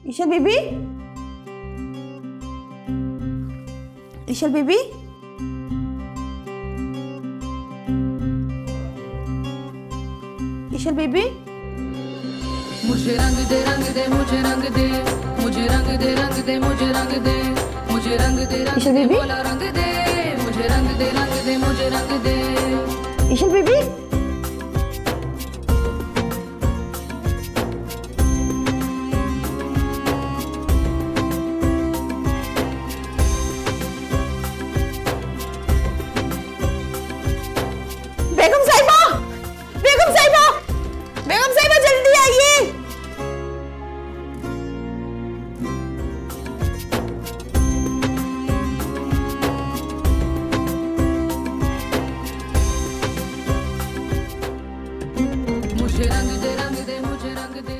ईशल बीबी, ईशल बीबी, ईशल बीबी। मुझे रंग दे मुझे रंग दे, मुझे रंग दे मुझे रंग दे, मुझे रंग दे बोला रंग दे, मुझे रंग दे मुझे रंग दे। ईशल बीबी, बेगम साहिबा, बेगम साहिबा, बेगम साहिबा जल्दी आइए। मुझे रंग दे मुझे रंग दे।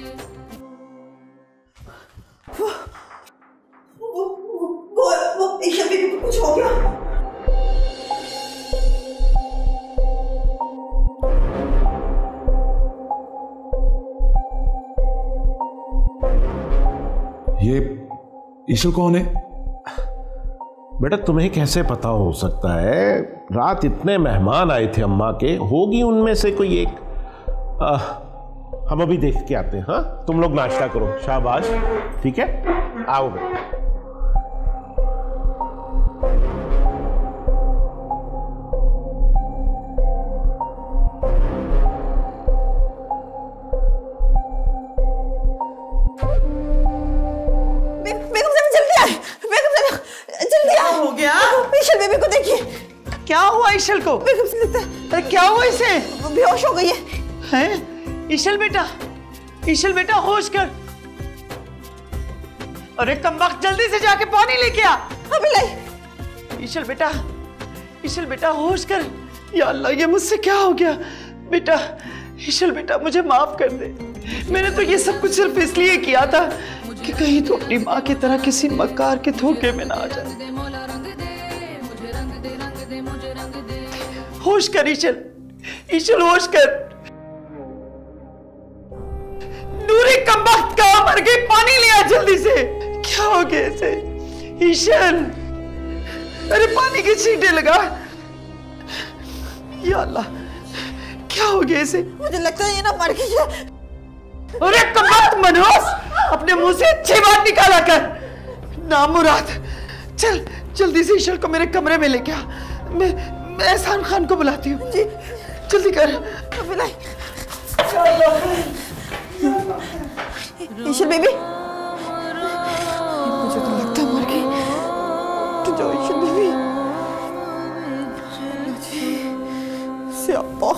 वो ईशल बीबी को कुछ हो गया। ये ईशल कौन है? बेटा तुम्हें कैसे पता हो सकता है? रात इतने मेहमान आए थे अम्मा के, होगी उनमें से कोई एक। हम अभी देख के आते हैं। हाँ तुम लोग नाश्ता करो, शाबाश, ठीक है, आओ बेटा। हो गया? ईशल बेबी को देखिए। क्या हुआ ईशल को? अरे क्या हुआ इसे? बेहोश हो गई है। हैं? ईशल बेटा, ईशल बेटा होश कर। अरे कमबख्त जल्दी से जाके पानी लेके आ। अभी लाई। ईशल बेटा, ईशल बेटा होश कर। या अल्लाह ये मुझसे क्या हो गया? बेटा, ईशल बेटा मुझे माफ कर दे। मैंने तो ये सब कुछ सिर्फ इसलिए किया था कि कहीं तो अपनी माँ की तरह किसी मक्कार के धोखे में ना आ जाए। होश कर ईशल, ईशल होश कर। नूरी कमबख्त कहाँ मर गई? पानी लिया जल्दी से। क्या हो गया इसे? ईशल, अरे पानी की छींटे लगा। या अल्लाह क्या हो गया इसे? मुझे लगता है ये ना मर गई है। अरे कमबख्त मनहूस, अपने मुंह से अच्छी बात निकाला कर। नामुराद, चल जल्दी से ईशल को मेरे कमरे में लेके आ। मैं एहसान खान को बुलाती हूँ। जी जल्दी कर। ईशल बेबी, मुझे तो लगता है मर गई। तो जाओ ईशल बेबी। सियापा।